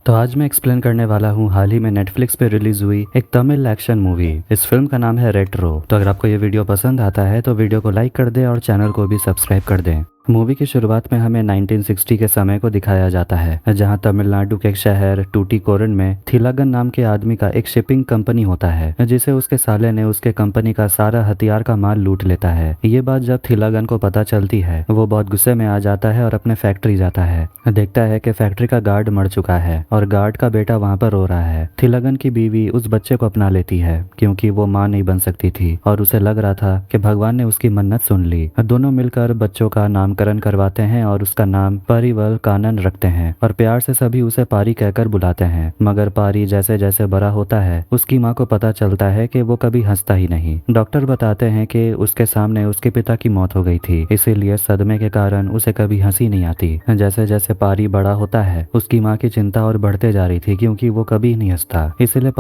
तो आज मैं एक्सप्लेन करने वाला हूँ हाल ही में नेटफ्लिक्स पे रिलीज हुई एक तमिल एक्शन मूवी। इस फिल्म का नाम है रेट्रो। तो अगर आपको ये वीडियो पसंद आता है तो वीडियो को लाइक कर दें और चैनल को भी सब्सक्राइब कर दें। मूवी की शुरुआत में हमें 1960 के समय को दिखाया जाता है, जहां तमिलनाडु के एक शहर टूटीकोरन में थिलागन नाम के आदमी का एक शिपिंग कंपनी होता है, जिसे उसके साले ने उसके कंपनी का सारा हथियार का माल लूट लेता है। ये बात जब थिलागन को पता चलती है, वो बहुत गुस्से में आ जाता है और अपने फैक्ट्री जाता है। देखता है कि फैक्ट्री का गार्ड मर चुका है और गार्ड का बेटा वहां पर रो रहा है। थिलागन की बीवी उस बच्चे को अपना लेती है क्योंकि वो माँ नहीं बन सकती थी और उसे लग रहा था कि भगवान ने उसकी मन्नत सुन ली। दोनों मिलकर बच्चों का नामकरण करवाते हैं और उसका नाम परिवल कानन रखते हैं और प्यार से सभी उसे पारी कहकर बुलाते हैं। मगर पारी जैसे जैसे बड़ा होता है, उसकी माँ को पता चलता है कि वो कभी हंसता ही नहीं। डॉक्टर बताते हैं कि उसके सामने उसके पिता की मौत हो गई थी, इसीलिए सदमे के कारण उसे कभी हंसी नहीं आती। जैसे जैसे पारी बड़ा होता है, उसकी माँ की चिंता और बढ़ते जा रही थी क्योंकि वो कभी नहीं हंसता। इसीलिए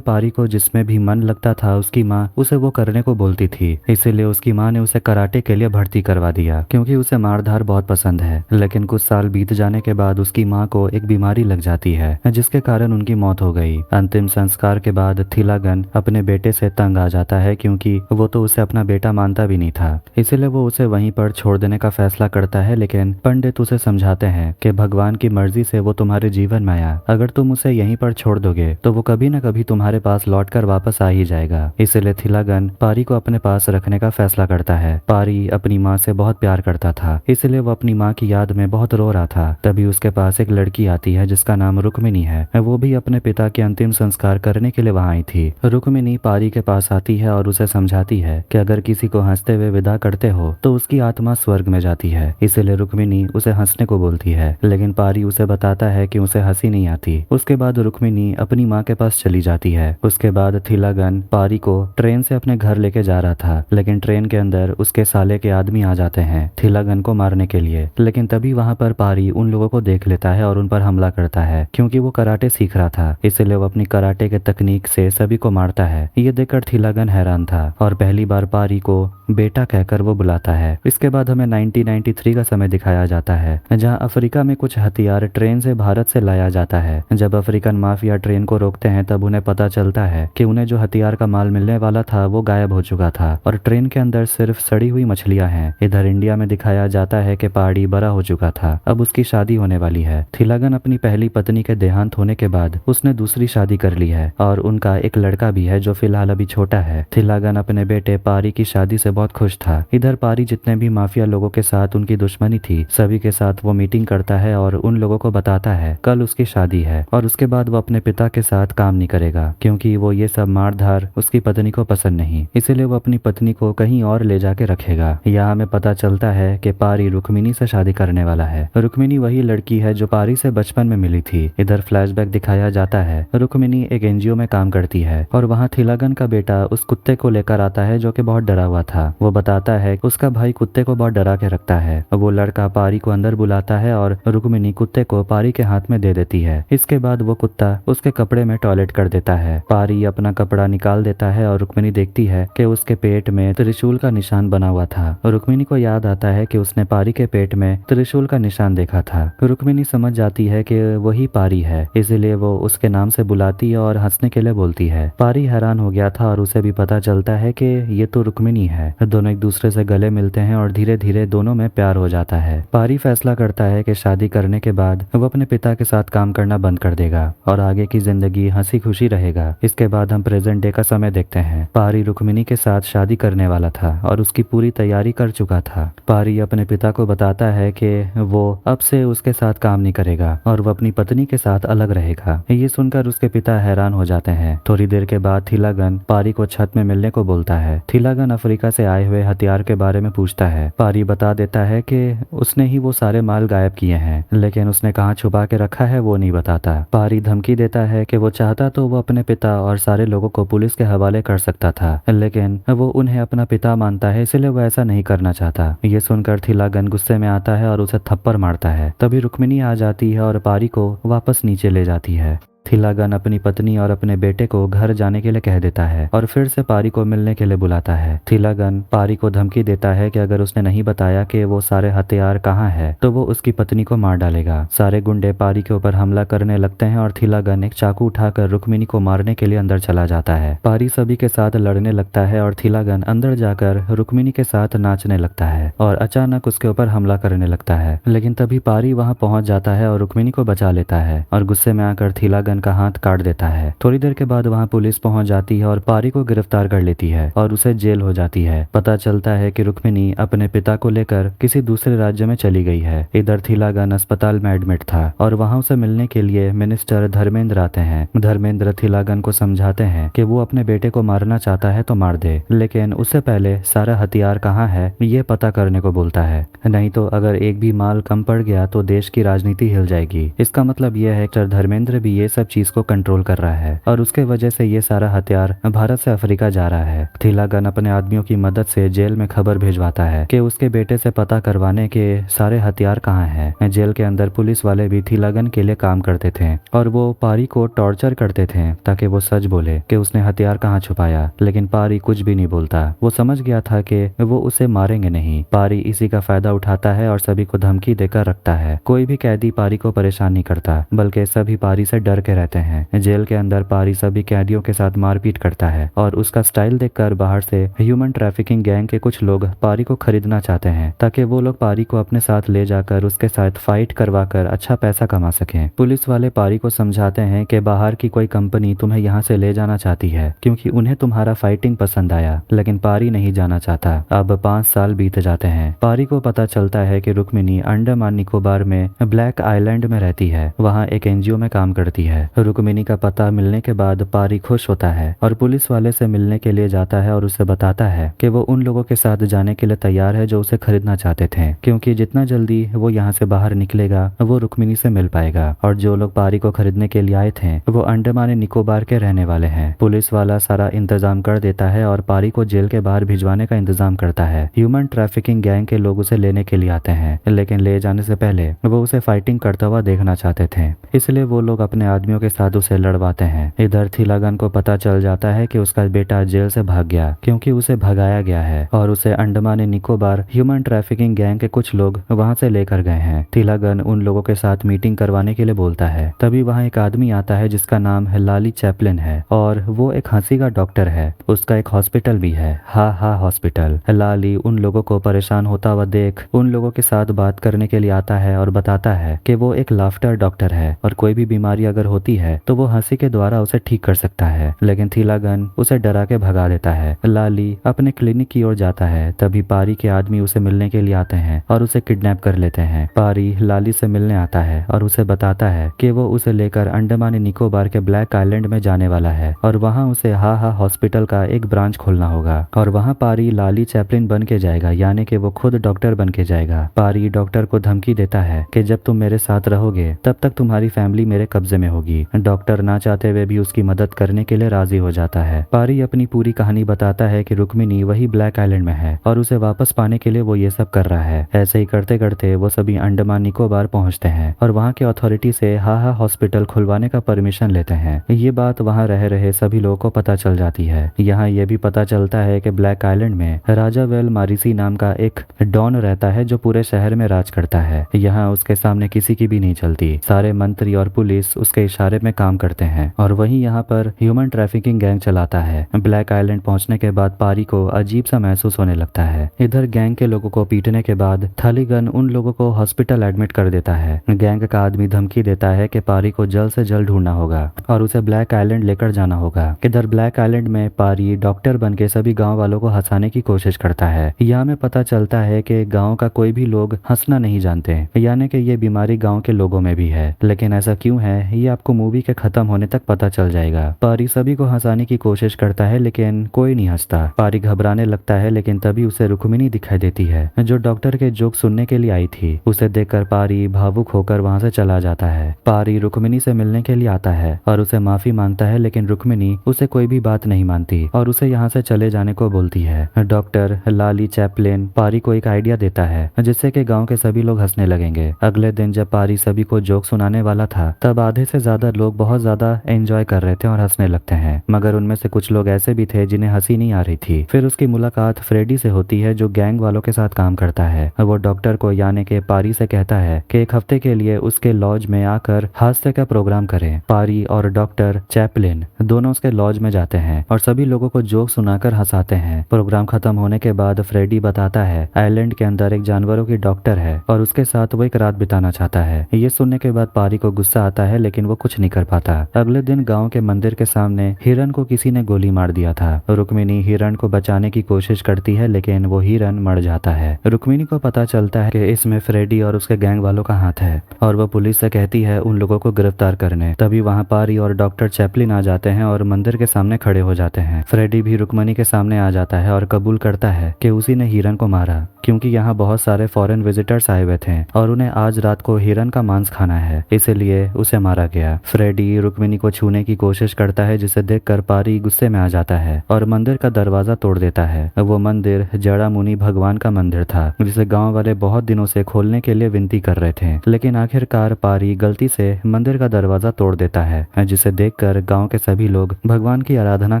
पारी को जिसमें भी मन लगता था, उसकी माँ उसे वो करने को बोलती थी। इसीलिए उसकी माँ ने उसे कराटे के लिए भर्ती करवा दिया क्योंकि उसे मारधार बहुत पसंद है। लेकिन कुछ साल बीत जाने के बाद उसकी माँ को एक बीमारी लग जाती है, जिसके कारण उनकी मौत हो गई। अंतिम संस्कार के बाद थिलागन अपने बेटे से तंग आ जाता है क्योंकि वो तो उसे अपना बेटा मानता भी नहीं था। इसीलिए वो उसे वहीं पर छोड़ देने का फैसला करता है, लेकिन पंडित उसे समझाते हैं कि भगवान की मर्जी से वो तुम्हारे जीवन में आया, अगर तुम उसे यहीं पर छोड़ दोगे तो वो कभी न कभी तुम्हारे पास लौटकर वापस आ ही जाएगा। इसलिए थिलागन पारी को अपने पास रखने का फैसला करता है। पारी अपनी माँ से बहुत प्यार करता था, इसलिए वो अपनी माँ की याद में बहुत रो रहा था। तभी उसके पास एक लड़की आती है जिसका नाम रुक्मिनी है। वो भी अपने पिता के अंतिम संस्कार करने के लिए वहां आई थी। रुक्मिनी पारी के पास आती है और उसे समझाती है कि अगर किसी को हंसते हुए विदा करते हो तो उसकी आत्मा स्वर्ग में जाती है। इसलिए रुक्मिनी उसे हंसने को बोलती है, लेकिन पारी उसे बताता है कि उसे हंसी नहीं आती। उसके बाद रुक्मिनी अपनी माँ के पास चली जाती है। उसके बाद थिलागन पारी को ट्रेन से अपने घर लेके जा रहा था, लेकिन ट्रेन के अंदर उसके साले के आदमी आ जाते हैं थिलागन को मारने के लिए। लेकिन तभी वहां पर पारी उन लोगों को देख लेता है और उन पर हमला करता है। क्योंकि वो कराटे सीख रहा था, इसलिए वो अपनी कराटे के तकनीक से सभी को मारता है। ये देखकर थिलागन हैरान था और पहली बार पारी को बेटा कहकर वो बुलाता है। इसके बाद हमें 1993 का समय दिखाया जाता है, जहां अफ्रीका में कुछ हथियार ट्रेन से भारत से लाया जाता है। जब अफ्रीकन माफिया ट्रेन को रोकते हैं, तब उन्हें पता चलता है कि उन्हें जो हथियार का माल मिलने वाला था वो गायब हो चुका था और ट्रेन के अंदर सिर्फ सड़ी हुई मछलियां हैं। इधर इंडिया में दिखाया जाता है कि पारी बड़ा हो चुका था, अब उसकी शादी होने वाली है। थिलागन अपनी पहली पत्नी के देहांत होने के बाद उसने दूसरी शादी कर ली है और उनका एक लड़का भी है जो फिलहाल अभी छोटा है। थिलागन अपने बेटे पारी की शादी से बहुत खुश था। इधर पारी जितने भी माफिया लोगों के साथ उनकी दुश्मनी थी, सभी के साथ वो मीटिंग करता है और उन लोगों को बताता है कल उसकी शादी है और उसके बाद वो अपने पिता के साथ काम नहीं करेगा क्योंकि वो ये सब मारधार उसकी पत्नी को पसंद नहीं। इसीलिए वो अपनी पत्नी को कहीं और ले जाके रखेगा। यहाँ हमें पता चलता है कि पारी रुक्मिनी से शादी करने वाला है। रुक्मिनी वही लड़की है जो पारी से बचपन में मिली थी। इधर फ्लैशबैक दिखाया जाता है, रुक्मिनी एक एनजीओ में काम करती है और वहाँ थिलागन का बेटा उस कुत्ते को लेकर आता है जो कि बहुत डरा हुआ था। वो बताता है कि उसका भाई कुत्ते को बहुत डरा के रखता है। वो लड़का पारी को अंदर बुलाता है और रुक्मिनी कुत्ते को पारी के हाथ में दे देती है। इसके बाद वो कुत्ता उसके कपड़े में टॉयलेट कर देता है। पारी अपना कपड़ा निकाल देता है और रुक्मिनी देखती है कि उसके पेट में त्रिशूल का निशान बना हुआ था। रुक्मिनी को याद आता है कि उसने पारी के पेट में त्रिशूल का निशान देखा था। रुक्मिनी समझ जाती है कि वही पारी है, इसीलिए वो उसके नाम से बुलाती है और हंसने के लिए बोलती है। पारी हैरान हो गया था और उसे भी पता चलता है कि ये तो रुक्मिनी है। दोनों एक दूसरे से गले मिलते हैं और धीरे धीरे दोनों में प्यार हो जाता है। पारी फैसला करता है कि शादी करने के बाद वो अपने पिता के साथ काम करना बंद कर देगा और आगे की जिंदगी हंसी खुशी रहेगा। इसके बाद हम प्रेजेंट डे का समय देखते हैं। पारी रुक्मिनी के साथ शादी करने वाला था और उसकी पूरी तैयारी कर चुका था। पारी अपने पिता को बताता है कि वो अब से उसके साथ काम नहीं करेगा और वो अपनी पत्नी के साथ अलग रहेगा। ये सुनकर उसके पिता हैरान हो जाते हैं। थोड़ी देर के बाद थिलागन पारी को छत में मिलने को बोलता है। थिलागन अफ्रीका से आए हुए हथियार के बारे में पूछता है। पारी बता देता है कि उसने ही वो सारे माल गायब किए हैं, लेकिन उसने कहाँ छुपा के रखा है वो नहीं बताता। पारी धमकी देता है कि वो चाहता तो वो अपने पिता और सारे लोगों को पुलिस के हवाले कर सकता था, लेकिन वो उन्हें अपना पिता मानता है, इसलिए वो ऐसा नहीं करना चाहता। ये सुनकर थिलागन गुस्से में आता है और उसे थप्पड़ मारता है। तभी रुक्मिनी आ जाती है और पारी को वापस नीचे ले जाती है। थिलागन अपनी पत्नी और अपने बेटे को घर जाने के लिए कह देता है और फिर से पारी को मिलने के लिए बुलाता है। थिलागन पारी को धमकी देता है कि अगर उसने नहीं बताया कि वो सारे हथियार कहाँ है तो वो उसकी पत्नी को मार डालेगा। सारे गुंडे पारी के ऊपर हमला करने लगते हैं और थिलागन एक चाकू उठाकर रुक्मिणी को मारने के लिए अंदर चला जाता है। पारी सभी के साथ लड़ने लगता है और थिलागन अंदर जाकर रुक्मिणी के साथ नाचने लगता है और अचानक उसके ऊपर हमला करने लगता है, लेकिन तभी पारी वहां पहुंच जाता है और रुक्मिणी को बचा लेता है और गुस्से में आकर थिलागन का हाथ काट देता है। थोड़ी देर के बाद वहां पुलिस पहुंच जाती है और पारी को गिरफ्तार कर लेती है और उसे जेल हो जाती है। पता चलता है कि रुक्मिणी अपने पिता को लेकर किसी दूसरे राज्य में चली गई है। इधर थिलागन अस्पताल में एडमिट था और वहां उसे मिलने के लिए मिनिस्टर धर्मेंद्र आते हैं। धर्मेंद्र थिलागन को समझाते हैं कि वो अपने बेटे को मारना चाहता है तो मार दे, लेकिन उससे पहले सारा हथियार कहाँ है ये पता करने को बोलता है, नहीं तो अगर एक भी माल कम पड़ गया तो देश की राजनीति हिल जाएगी। इसका मतलब यह है कि धर्मेंद्र भी ये सब चीज को कंट्रोल कर रहा है और उसके वजह से ये सारा हथियार भारत से अफ्रीका जा रहा है। थिलागन अपने आदमियों की मदद से जेल में खबर भिजवाता है कि उसके बेटे से पता करवाने के सारे हथियार कहाँ हैं। जेल के अंदर पुलिस वाले भी थिलागन के लिए काम करते थे और वो पारी को टॉर्चर करते थे ताकि वो सच बोले कि उसने हथियार कहाँ छुपाया, लेकिन पारी कुछ भी नहीं बोलता। वो समझ गया था कि वो उसे मारेंगे नहीं। पारी इसी का फायदा उठाता है और सभी को धमकी देकर रखता है। कोई भी कैदी पारी को परेशान नहीं करता, बल्कि सभी पारी से डर के रहते हैं। जेल के अंदर पारी सभी कैदियों के साथ मारपीट करता है और उसका स्टाइल देखकर बाहर से ह्यूमन ट्रैफिकिंग गैंग के कुछ लोग पारी को खरीदना चाहते हैं ताकि वो लोग पारी को अपने साथ ले जाकर उसके साथ फाइट करवाकर अच्छा पैसा कमा सकें। पुलिस वाले पारी को समझाते हैं कि बाहर की कोई कंपनी तुम्हें यहाँ से ले जाना चाहती है क्योंकि उन्हें तुम्हारा फाइटिंग पसंद आया, लेकिन पारी नहीं जाना चाहता। अब 5 साल बीत जाते हैं। पारी को पता चलता है कि रुक्मिणी अंडमान निकोबार में ब्लैक आइलैंड में रहती है, वहाँ एक एनजीओ में काम करती है। रुक्मिणी का पता मिलने के बाद पारी खुश होता है और पुलिस वाले से मिलने के लिए जाता है और उसे बताता है कि वो उन लोगों के साथ जाने के लिए तैयार है जो उसे खरीदना चाहते थे, क्योंकि जितना जल्दी वो यहाँ से बाहर निकलेगा वो रुक्मिणी से मिल पाएगा। और जो लोग पारी को खरीदने के लिए आए थे वो अंडमान निकोबार के रहने वाले हैं। पुलिस वाला सारा इंतजाम कर देता है और पारी को जेल के बाहर भिजवाने का इंतजाम करता है। ह्यूमन ट्रैफिकिंग गैंग के लोग उसे लेने के लिए आते हैं, लेकिन ले जाने से पहले वो उसे फाइटिंग करता हुआ देखना चाहते थे, इसलिए वो लोग अपने आदमियों के साथ उसे लड़वाते हैं। इधर थिलागन को पता चल जाता है कि उसका बेटा जेल से भाग गया क्योंकि उसे भगाया गया है और उसे Andaman Nicobar human trafficking gang के कुछ लोग वहां से लेकर गए हैं। थिलागन उन लोगों के साथ मीटिंग करवाने के लिए बोलता है। तभी वहां एक आदमी आता है जिसका नाम है लाली चैपलिन है और वो एक हंसी का डॉक्टर है। उसका एक हॉस्पिटल भी है, हा हा हॉस्पिटल। लाली उन लोगों को परेशान होता हुआ देख उन लोगों के साथ बात करने के लिए आता है और बताता है कि वो एक लाफ्टर डॉक्टर है और कोई भी बीमारी अगर होती है तो वो हंसी के द्वारा उसे ठीक कर सकता है, लेकिन थिलागन उसे डरा के भगा देता है। लाली अपने क्लिनिक की ओर जाता है। तभी पारी के आदमी उसे मिलने के लिए आते हैं और उसे किडनैप कर लेते हैं। पारी लाली से मिलने आता है और उसे बताता है कि वो उसे लेकर अंडमान निकोबार के ब्लैक आइलैंड में जाने वाला है और वहाँ उसे हा हा हॉस्पिटल का एक ब्रांच खोलना होगा और वहाँ पारी लाली चैपलिन बन के जाएगा, यानी कि वो खुद डॉक्टर बन के जाएगा। पारी डॉक्टर को धमकी देता है कि जब तुम मेरे साथ रहोगे तब तक तुम्हारी फैमिली मेरे कब्जे में होगी। डॉक्टर ना चाहते हुए भी उसकी मदद करने के लिए राजी हो जाता है। पारी अपनी पूरी कहानी बताता है कि रुक्मिणी वही ब्लैक आइलैंड में है और उसे वापस पाने के लिए वो ये सब कर रहा है। ऐसे ही करते करते वो सभी अंडमान निकोबार पहुंचते हैं और वहाँ के अथॉरिटी से हा हा हॉस्पिटल खुलवाने का परमिशन लेते हैं। ये बात वहाँ रह रहे सभी लोगों को पता चल जाती है। यहाँ ये भी पता चलता है कि ब्लैक आइलैंड में राजा वेल मारिसी नाम का एक डॉन रहता है जो पूरे शहर में राज करता है। यहाँ उसके सामने किसी की भी नहीं चलती। सारे मंत्री और पुलिस उसके इशारे में काम करते हैं और वही यहाँ पर ह्यूमन ट्रैफिकिंग गैंग चलाता है। ब्लैक आइलैंड पहुंचने के बाद पारी को अजीब सा महसूस होने लगता है। इधर गैंग के लोगों को पीटने के बाद थालीगन उन लोगों को हॉस्पिटल एडमिट कर देता है। गैंग का आदमी धमकी देता है कि पारी को जल्द से जल्द ढूंढना होगा और उसे ब्लैक आइलैंड लेकर जाना होगा। इधर ब्लैक आइलैंड में पारी डॉक्टर बन के सभी गाँव वालों को हंसाने की कोशिश करता है। यहाँ में पता चलता है कि गाँव का कोई भी लोग हंसना नहीं जानते, यानी कि ये बीमारी गाँव के लोगों में भी है। लेकिन ऐसा क्यों है ये आपको मूवी के खत्म होने तक पता चल जाएगा। पारी सभी को हंसाने की कोशिश करता है लेकिन कोई नहीं हंसता। पारी घबराने लगता है, लेकिन तभी उसे रुक्मिणी दिखाई देती है जो डॉक्टर के जोक सुनने के लिए आई थी। उसे देखकर पारी भावुक होकर वहां से चला जाता है। पारी रुक्मिणी से मिलने के लिए आता है और उसे माफी मांगता है, लेकिन रुक्मिणी उसे कोई भी बात नहीं मानती और उसे यहाँ से चले जाने को बोलती है। डॉक्टर लाली चैपलिन पारी को एक आइडिया देता है जिससे कि गाँव के सभी लोग हंसने लगेंगे। अगले दिन जब पारी सभी को जोक सुनाने वाला था तब आधे से ज्यादा ज्यादा लोग बहुत ज्यादा एंजॉय कर रहे थे और हंसने लगते हैं, मगर उनमें से कुछ लोग ऐसे भी थे जिन्हें हंसी नहीं आ रही थी। फिर उसकी मुलाकात फ्रेडी से होती है जो गैंग वालों के साथ काम करता है। वो डॉक्टर को यानी के पारी से कहता है कि एक हफ्ते के लिए उसके लॉज में आकर हास्य का प्रोग्राम करें। पारी और डॉक्टर चैपलिन दोनों उसके लॉज में जाते हैं और सभी लोगों को जोक सुनाकर हंसाते हैं। प्रोग्राम खत्म होने के बाद फ्रेडी बताता है आइलैंड के अंदर एक जानवरों की डॉक्टर है और उसके साथ वो एक रात बिताना चाहता है। ये सुनने के बाद पारी को गुस्सा आता है लेकिन वो कुछ नहीं कर पाता। अगले दिन गांव के मंदिर के सामने हिरन को किसी ने गोली मार दिया था। रुक्मिणी हिरन को बचाने की कोशिश करती है लेकिन वो हिरन मर जाता है। रुक्मिणी को पता चलता है कि इसमें फ्रेडी और उसके गैंग वालों का हाथ है और वो पुलिस से कहती है उन लोगों को गिरफ्तार करने। तभी वहाँ पारी और डॉक्टर चैपलिन आ जाते हैं और मंदिर के सामने खड़े हो जाते हैं। फ्रेडी भी रुक्मिणी के सामने आ जाता है और कबूल करता है कि उसी ने हिरन को मारा, क्योंकि यहाँ बहुत सारे फॉरेन विजिटर्स आए हुए थे और उन्हें आज रात को हिरन का मांस खाना है, इसलिए उसे मारा गया। फ्रेडी रुक्मिणी को छूने की कोशिश करता है जिसे देखकर पारी गुस्से में आ जाता है और मंदिर का दरवाजा तोड़ देता है। वो मंदिर जड़ा मुनि भगवान का मंदिर था जिसे गांव वाले बहुत दिनों से खोलने के लिए विनती कर रहे थे, लेकिन आखिरकार पारी गलती से मंदिर का दरवाजा तोड़ देता है, जिसे देखकर गांव के सभी लोग भगवान की आराधना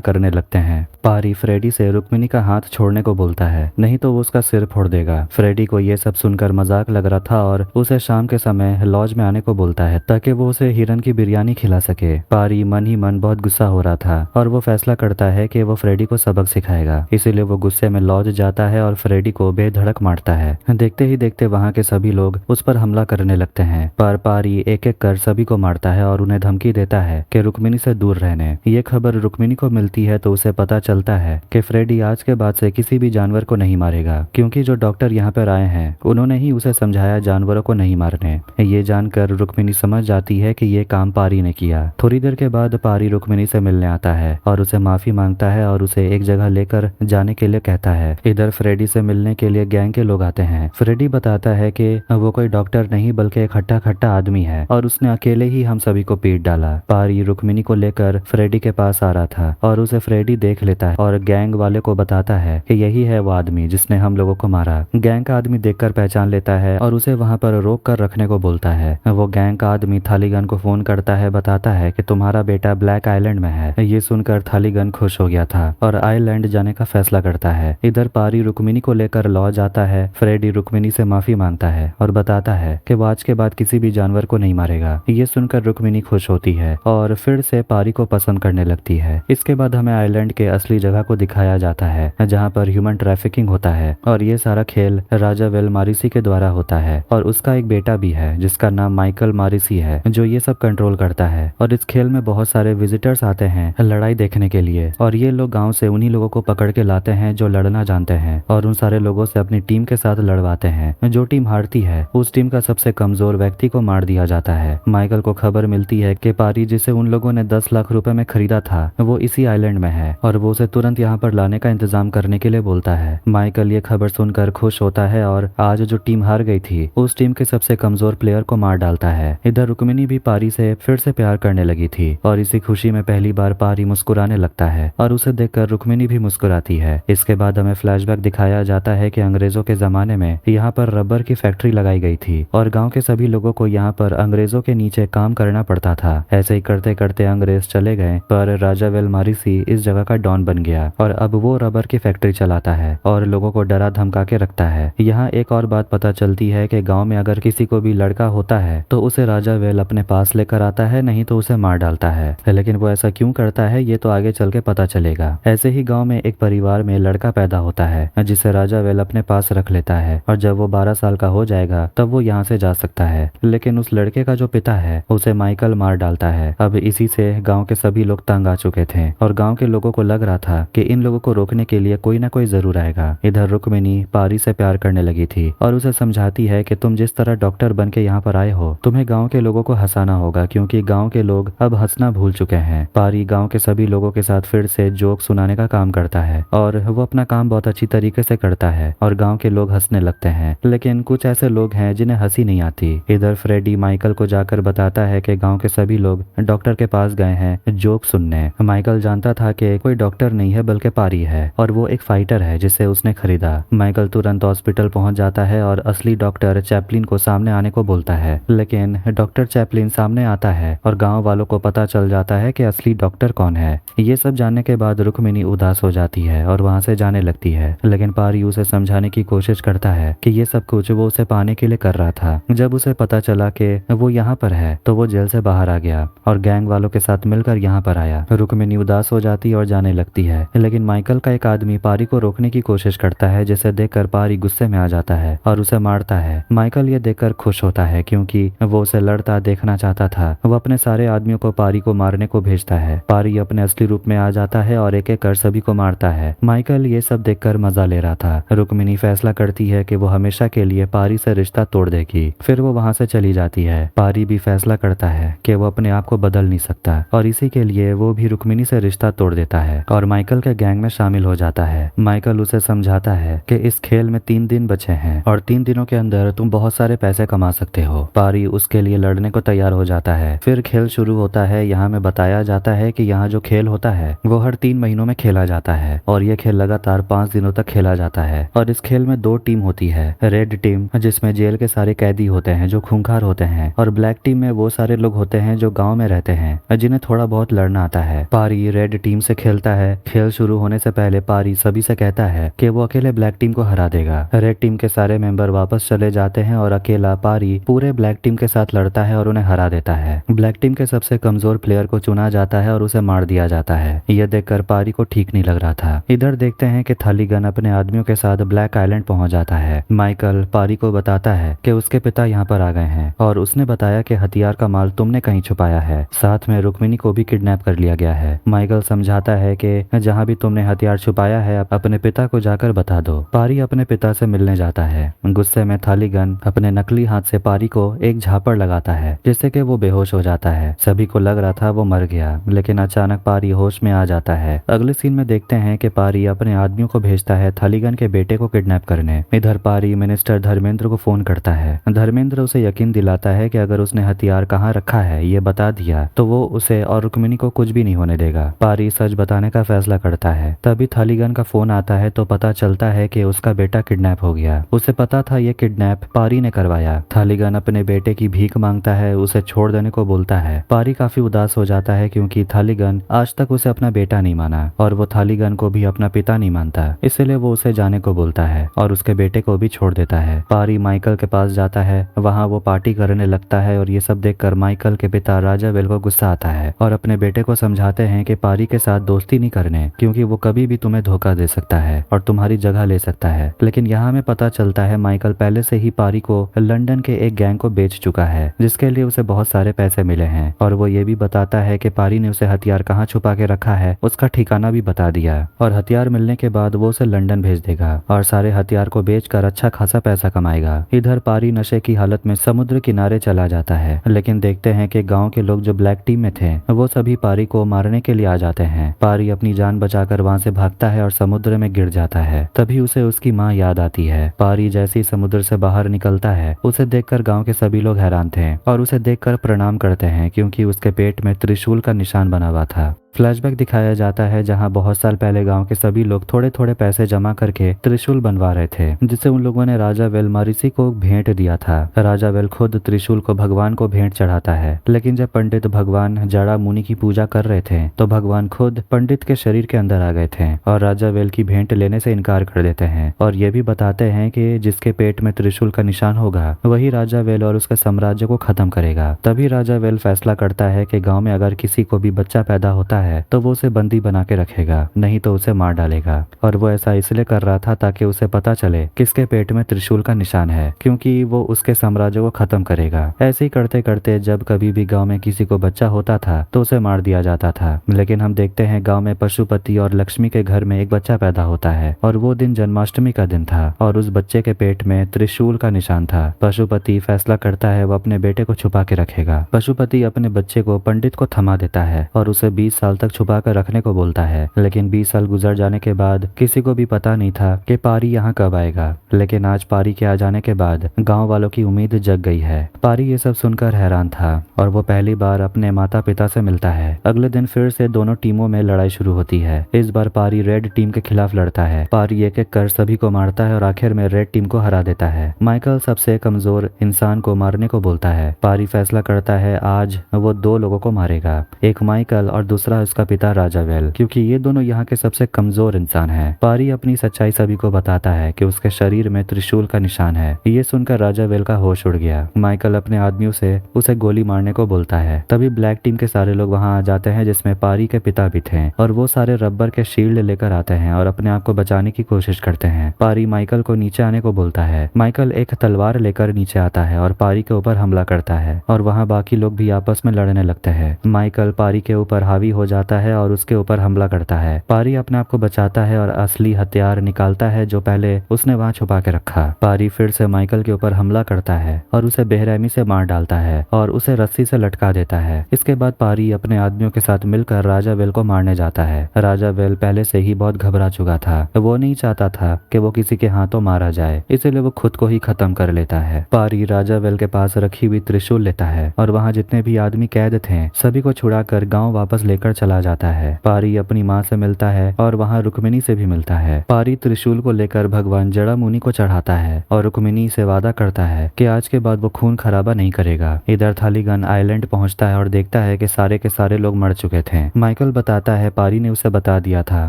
करने लगते हैं। पारी फ्रेडी से रुक्मिणी का हाथ छोड़ने को बोलता है, नहीं तो वो उसका सिर फोड़ देगा। फ्रेडी को ये सब सुनकर मजाक लग रहा था और उसे शाम के समय लॉज में आने को बोलता है ताकि वो उसे हिरन की बिरयानी खिला सके। पारी मन ही मन बहुत गुस्सा हो रहा था और वो फैसला करता है कि वो फ्रेडी को सबक सिखाएगा, इसीलिए वो गुस्से में लॉज जाता है और फ्रेडी को बेधड़क मारता है। देखते ही देखते वहाँ के सभी लोग उस पर हमला करने लगते हैं, पर पारी एक एक कर सभी को मारता है और उन्हें धमकी देता है कि रुक्मिणी से दूर रहने। ये खबर रुक्मिणी को मिलती है तो उसे पता चलता है कि फ्रेडी आज के बाद से किसी भी जानवर को नहीं मारेगा, क्योंकि जो डॉक्टर यहाँ पर आए हैं उन्होंने ही उसे समझाया जानवरों को नहीं मारने। ये जानकर रुक्मिणी समझ जाती है कि ये काम पारी ने किया। थोड़ी देर के बाद पारी रुक्मिणी से मिलने आता है और उसे माफी मांगता है और उसे एक जगह लेकर जाने के लिए कहता है। इधर फ्रेडी से मिलने के लिए गैंग के लोग आते हैं। फ्रेडी बताता है कि वो कोई डॉक्टर नहीं बल्कि एक हट्टा खट्टा आदमी है और उसने अकेले ही हम सभी को पीट डाला। पारी रुक्मिणी को लेकर फ्रेडी के पास आ रहा था और उसे फ्रेडी देख लेता है और गैंग वाले को बताता है कि यही है वो आदमी जिसने हम लोगों को मारा। गैंग का आदमी देखकर पहचान लेता है और उसे वहाँ पर रोक कर रखने को बोलता है। वो गैंग का आदमी थालीगन को फोन करता है, बताता है कि तुम्हारा बेटा ब्लैक आइलैंड में है। ये सुनकर थालीगन खुश हो गया था और आइलैंड जाने का फैसला करता है। इधर पारी रुक्मिणी को लेकर लॉज आता है। फ्रेडी रुक्मिणी से माफी मांगता है और बताता है कि वो आज के बाद किसी भी जानवर को नहीं मारेगा। ये सुनकर रुक्मिणी खुश होती है और फिर से पारी को पसंद करने लगती है। इसके बाद हमें आइलैंड के असली जगह को दिखाया जाता है जहाँ पर ह्यूमन ट्रैफिकिंग होता है और ये सारा खेल राजा वेल मारिसी के द्वारा होता है और उसका एक बेटा भी है जिसका नाम माइकल मारिसी है जो ये सब कंट्रोल करता है। और इस खेल में बहुत सारे विजिटर्स आते हैं लड़ाई देखने के लिए और ये लोग गांव से उन्हीं लोगों को पकड़ के लाते हैं जो लड़ना जानते हैं और उन सारे लोगों से अपनी टीम के साथ लड़वाते हैं। जो टीम हारती है उस टीम का सबसे कमजोर व्यक्ति को मार दिया जाता है। माइकल को खबर मिलती है कि पारी जिसे उन लोगों ने 10 लाख रुपए में खरीदा था वो इसी आइलैंड में है और वो उसे तुरंत यहाँ पर लाने का इंतजाम करने के लिए बोलता है। माइकल ये खबर सुनकर खुश होता है और आज जो टीम हार गई थी उस टीम के सबसे कमजोर प्लेयर को मार डालता है। इधर रुक्मिणी भी पारी से फिर से प्यार करने लगी थी और इसी खुशी में पहली बार पारी मुस्कुराने लगता है और उसे देखकर रुक्मिणी भी मुस्कुराती है। इसके बाद हमें फ्लैशबैक दिखाया जाता है कि अंग्रेजों के जमाने में यहाँ पर रबर की फैक्ट्री लगाई गई थी और गांव के सभी लोगों को यहाँ पर अंग्रेजों के नीचे काम करना पड़ता था। ऐसे ही करते करते अंग्रेज चले गए पर राजा वेल मारिसी इस जगह का डॉन बन गया और अब वो रबर की फैक्ट्री चलाता है और लोगों को डरा धमका के रखता है। यहाँ एक और बात पता चलती है कि गांव में अगर किसी को भी लड़का होता है तो उसे राजा वेल अपने पास लेकर आता है, नहीं तो उसे मार डालता है। लेकिन वो ऐसा क्यों करता है ये तो आगे चल के पता चलेगा। ऐसे ही गांव में एक परिवार में लड़का पैदा होता है जिसे राजा वेल अपने पास रख लेता है और जब वो 12 साल का हो जाएगा तब वो यहाँ से जा सकता है। लेकिन उस लड़के का जो पिता है उसे माइकल मार डालता है। अब इसी से गाँव के सभी लोग तंग आ चुके थे और गाँव के लोगों को लग रहा था कि इन लोगों को रोकने के लिए कोई ना कोई जरूर आएगा। इधर रुक्मिणी पारी से प्यार करने लगी थी और उसे समझाती है कि तुम जिस तरह डॉक्टर बन के यहाँ पर आए हो तुम्हें गाँव के लोगों को हंसाना होगा, क्योंकि गाँव के लोग अब हंसना भूल चुके हैं। पारी गाँव के सभी लोगों के साथ फिर से जोक सुनाने का काम करता है और वो अपना काम बहुत अच्छी तरीके से करता है और गाँव के लोग हंसने लगते हैं। लेकिन कुछ ऐसे लोग हैं जिन्हें हंसी नहीं आती। इधर फ्रेडी माइकल को जाकर बताता है कि गाँव के सभी लोग डॉक्टर के पास गए हैं जोक सुनने। माइकल जानता था कि कोई डॉक्टर नहीं है बल्कि पारी है और वो एक फाइटर है जिसे उसने खरीदा। माइकल तुरंत हॉस्पिटल पहुंच जाता है और असली डॉक्टर चैपलिन को सामने आने को बोलता है, लेकिन डॉक्टर चैपलिन सामने आता है और गाँव वालों को पता चल जाता है कि असली डॉक्टर कौन है। ये सब जानने के बाद रुक्मिणी उदास हो जाती है और वहाँ से जाने लगती है, लेकिन पारी उसे समझाने की कोशिश करता है कि ये सब कुछ वो उसे पाने के लिए कर रहा था। जब उसे पता चला कि वो यहाँ पर है तो वो जेल से बाहर आ गया और गैंग वालों के साथ मिलकर यहाँ पर आया। रुक्मिणी उदास हो जाती और जाने लगती है, लेकिन माइकल का एक आदमी पारी को रोकने की कोशिश करता है, जिसे देखकर पारी गुस्से में आ जाता है और उसे मारता है। माइकल ये देखकर खुश होता है क्योंकि वो उसे लड़ता देखना चाहता था। वो अपने सारे आदमियों को पारी को मारने को भेजता है। पारी अपने असली रूप में आ जाता है और एक एक कर सभी को मारता है। माइकल ये सब देखकर मजा ले रहा था। रुक्मिणी फैसला करती है कि वो हमेशा के लिए पारी से रिश्ता तोड़ देगी, फिर वो वहाँ से चली जाती है। पारी भी फैसला करता है कि वो अपने आप को बदल नहीं सकता और इसी के लिए वो भी रुक्मिणी से रिश्ता तोड़ देता है और माइकल के गैंग में शामिल हो जाता है। माइकल उसे समझाता है कि इस खेल में 3 दिन बचे हैं और 3 दिनों के अंदर तुम बहुत सारे पैसे कमा सकते हो। पारी उसके लिए लड़ने को तैयार हो जाता है। फिर खेल शुरू होता है। यहाँ में बताया जाता है कि यहाँ जो खेल होता है वो हर 3 महीनों में खेला जाता है और ये खेल लगातार 5 दिनों तक खेला जाता है। और इस खेल में 2 टीम होती है। रेड टीम जिसमें जेल के सारे कैदी होते हैं जो खूंखार होते हैं, और ब्लैक टीम में वो सारे लोग होते हैं जो गाँव में रहते हैं जिन्हें थोड़ा बहुत लड़ना आता है। पारी रेड टीम से खेलता है। खेल शुरू होने से पहले पारी सभी से कहता है कि वो अकेले ब्लैक टीम को हरा देगा। रेड टीम के सारे मेंबर वापस चले जाते हैं और अकेला पारी पूरे ब्लैक टीम के साथ लड़ता है और उन्हें हरा देता है। ब्लैक टीम के सबसे कमजोर प्लेयर को चुना जाता है और उसे मार दिया जाता है। यह देखकर पारी को ठीक नहीं लग रहा था। इधर देखते हैं कि थालीगन अपने आदमियों के साथ ब्लैक आइलैंड पहुंच जाता है। माइकल पारी को बताता है कि उसके पिता यहाँ पर आ गए हैं और उसने बताया कि हथियार का माल तुमने कहीं छुपाया है, साथ में रुक्मिणी को भी किडनैप कर लिया गया है। माइकल समझाता है कि जहाँ भी तुमने हथियार छुपाया है अपने पिता को जाकर बता दो। पारी अपने पिता से मिलने जाता है। गुस्से में थालीगन अपने नकली हाथ से पारी को एक झापड़ लगाता है जिससे कि वो बेहोश हो जाता है। सभी को लग रहा था वो मर गया, लेकिन अचानक पारी होश में आ जाता है। अगले सीन में देखते हैं कि पारी अपने आदमियों को भेजता है थालीगन के बेटे को किडनैप करने। इधर पारी मिनिस्टर धर्मेंद्र को फोन करता है। धर्मेंद्र उसे यकीन दिलाता है कि अगर उसने हथियार कहाँ रखा है ये बता दिया तो वो उसे और रुक्मिणी को कुछ भी नहीं होने देगा। पारी सच बताने का फैसला करता है। तभी थालीगन का फोन आता है तो पता चलता है कि उसका बेटा किडनैप हो गया। उसे पता था ये किडनैप पारी ने करवाया। थालीगन अपने बेटे की भीख मांगता है, उसे छोड़ देने को बोलता है। पारी काफी उदास हो जाता है क्योंकि थालीगन आज तक उसे अपना बेटा नहीं माना और वो थालीगन को भी अपना पिता नहीं मानता, इसलिए वो उसे जाने को बोलता है और उसके बेटे को भी छोड़ देता है। पारी माइकल के पास जाता है। वहाँ वो पार्टी करने लगता है और ये सब देखकर माइकल के पिता राजावेल को गुस्सा आता है और अपने बेटे को समझाते हैं कि पारी के साथ दोस्ती नहीं करने क्योंकि वो कभी भी तुम्हें धोखा दे सकता है और तुम्हारी जगह ले सकता है। लेकिन यहाँ में पता चलता है माइकल पहले से ही पारी को लंदन के एक गैंग को बेच चुका है जिसके लिए उसे बहुत सारे पैसे मिले हैं, और वो ये भी बताता है कि पारी ने उसे हथियार कहाँ छुपा के रखा है उसका ठिकाना भी बता दिया और हथियार मिलने के बाद वो उसे लंदन भेज देगा और सारे हथियार को बेचकर अच्छा खासा पैसा कमाएगा। इधर पारी नशे की हालत में समुद्र किनारे चला जाता है, लेकिन देखते हैं कि गांव के लोग जो ब्लैक टीम में थे वो सभी पारी को मारने के लिए आ जाते हैं। पारी अपनी जान बचाकर वहां से भागता है और समुद्र में गिर जाता है। तभी उसे उसकी माँ याद आती है। पारी जैसे ही समुद्र से बाहर निकलता है उसे देखकर गांव के सभी लोग हैरान थे और उसे देखकर प्रणाम करते हैं क्योंकि उसके पेट में त्रिशूल का निशान बना हुआ था। फ्लैशबैक दिखाया जाता है जहां बहुत साल पहले गांव के सभी लोग थोड़े थोड़े पैसे जमा करके त्रिशूल बनवा रहे थे जिसे उन लोगों ने राजा वेलमारिसी को भेंट दिया था। राजा वेल खुद त्रिशूल को भगवान को भेंट चढ़ाता है, लेकिन जब पंडित भगवान जड़ा मुनि की पूजा कर रहे थे तो भगवान खुद पंडित के शरीर के अंदर आ गए थे और राजा वेल की भेंट लेने से इनकार कर देते हैं और ये भी बताते हैं कि जिसके पेट में त्रिशूल का निशान होगा वही राजा वेल और उसके साम्राज्य को खत्म करेगा। तभी राजा वेल फैसला करता है कि गाँव में अगर किसी को भी बच्चा पैदा होता है तो वो उसे बंदी बना के रखेगा, नहीं तो उसे मार डालेगा। और वो ऐसा इसलिए कर रहा था ताकि उसे पता चले किसके पेट में त्रिशूल का निशान है, क्योंकि वो उसके साम्राज्य को खत्म करेगा। ऐसे ही करते करते जब कभी भी गांव में किसी को बच्चा होता था तो उसे मार दिया जाता था। लेकिन हम देखते हैं गांव में पशुपति और लक्ष्मी के घर में एक बच्चा पैदा होता है और वो दिन जन्माष्टमी का दिन था और उस बच्चे के पेट में त्रिशूल का निशान था। पशुपति फैसला करता है वो अपने बेटे को छुपा के रखेगा। पशुपति अपने बच्चे को पंडित को थमा देता है और उसे 20 साल साल तक छुपा कर रखने को बोलता है, लेकिन 20 साल गुजर जाने के बाद किसी को भी पता नहीं था कि पारी यहाँ कब आएगा। लेकिन आज पारी के आ जाने के बाद गांव वालों की उम्मीद जग गई है। पारी ये सब सुनकर हैरान था और वो पहली बार अपने माता पिता से मिलता है। अगले दिन फिर से दोनों टीमों में लड़ाई शुरू होती है। इस बार पारी रेड टीम के खिलाफ लड़ता है। पारी एक एक कर सभी को मारता है और आखिर में रेड टीम को हरा देता है। माइकल सबसे कमजोर इंसान को मारने को बोलता है। पारी फैसला करता है आज वो 2 लोगों को मारेगा, एक माइकल और दूसरा उसका पिता राजावेल, क्योंकि ये दोनों यहाँ के सबसे कमजोर इंसान हैं। पारी अपनी सच्चाई सभी को बताता है कि उसके शरीर में त्रिशूल का निशान है। ये सुनकर राजावेल का होश उड़ गया। माइकल अपने आदमियों से उसे गोली मारने को बोलता है। तभी ब्लैक टीम के सारे लोग वहाँ आ जाते हैं, जिसमें पारी के पिता भी थे, और वो सारे रबर के शील्ड लेकर आते हैं और अपने आप को बचाने की कोशिश करते हैं। पारी माइकल को नीचे आने को बोलता है। माइकल एक तलवार लेकर नीचे आता है और पारी के ऊपर हमला करता है और वहाँ बाकी लोग भी आपस में लड़ने लगते हैं। माइकल पारी के ऊपर हावी हो जाता है और उसके ऊपर हमला करता है। पारी अपने आप को बचाता है और असली हथियार निकालता है जो पहले उसने वहाँ छुपा के रखा। पारी फिर से माइकल के ऊपर हमला करता है और उसे बेरहमी से मार डालता है और उसे रस्सी से लटका देता है। इसके बाद पारी अपने आदमियों के साथ मिलकर राजावेल को मारने जाता है। राजावेल पहले से ही बहुत घबरा चुका था। वो नहीं चाहता था कि वो किसी के हाथों मारा जाए, इसलिए वो खुद को ही खत्म कर लेता है। पारी राजावेल के पास रखी हुई त्रिशूल लेता है और वहाँ जितने भी आदमी कैद थे सभी को छुड़ाकर गांव वापस लेकर चला जाता है। पारी अपनी माँ से मिलता है और वहाँ रुक्मिणी से भी मिलता है। पारी त्रिशूल को लेकर भगवान जड़ा मुनि को चढ़ाता है और रुक्मिणी से वादा करता है कि आज के बाद वो खून खराबा नहीं करेगा। इधर थालीगन आइलैंड पहुंचता है और देखता है कि सारे के सारे लोग मर चुके थे। माइकल बताता है पारी ने उसे बता दिया था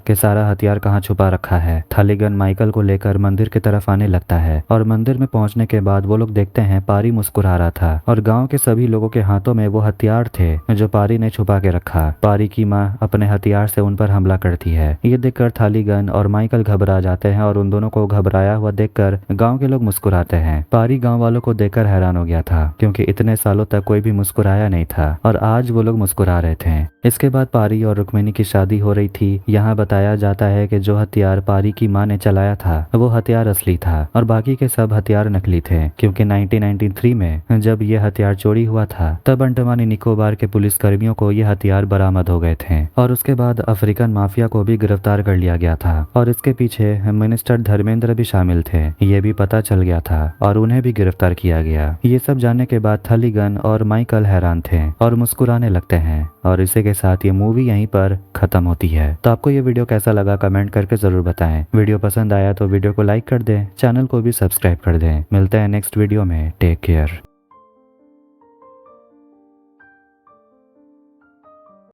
कि सारा हथियार कहाँ छुपा रखा है। थालीगन माइकल को लेकर मंदिर की तरफ आने लगता है और मंदिर में पहुंचने के बाद वो लोग देखते हैं पारी मुस्कुरा रहा था और गाँव के सभी लोगों के हाथों में वो हथियार थे जो पारी ने छुपा के रखा। पारी की माँ अपने हथियार से उन पर हमला करती है। ये देखकर थालीगन और माइकल घबरा जाते हैं और उन दोनों को घबराया हुआ देखकर गांव के लोग मुस्कुराते हैं। पारी गांव वालों को देखकर हैरान हो गया था, क्योंकि इतने सालों तक कोई भी मुस्कुराया नहीं था और आज वो लोग मुस्कुरा रहे थे। इसके बाद पारी और रुक्मिणी की शादी हो रही थी। यहाँ बताया जाता है कि जो हथियार पारी की माँ ने चलाया था वो हथियार असली था और बाकी के सब हथियार नकली थे, क्योंकि 1993 में जब ये हथियार चोरी हुआ था तब अंडमान निकोबार के पुलिस कर्मियों को ये हथियार बरामद हो गए थे और उसके बाद अफ्रीकन माफिया को भी गिरफ्तार कर लिया गया था और इसके पीछे मिनिस्टर धर्मेंद्र भी शामिल थे। ये भी पता चल गया था और उन्हें भी गिरफ्तार किया गया। ये सब जानने के बाद थालीगन और माइकल हैरान थे और मुस्कुराने लगते हैं और इसी के साथ ये मूवी यहीं पर खत्म होती है। तो आपको ये वीडियो कैसा लगा कमेंट करके जरूर बताएं। वीडियो पसंद आया तो वीडियो को लाइक कर दें, चैनल को भी सब्सक्राइब कर दें। मिलते हैं नेक्स्ट वीडियो में। Take care.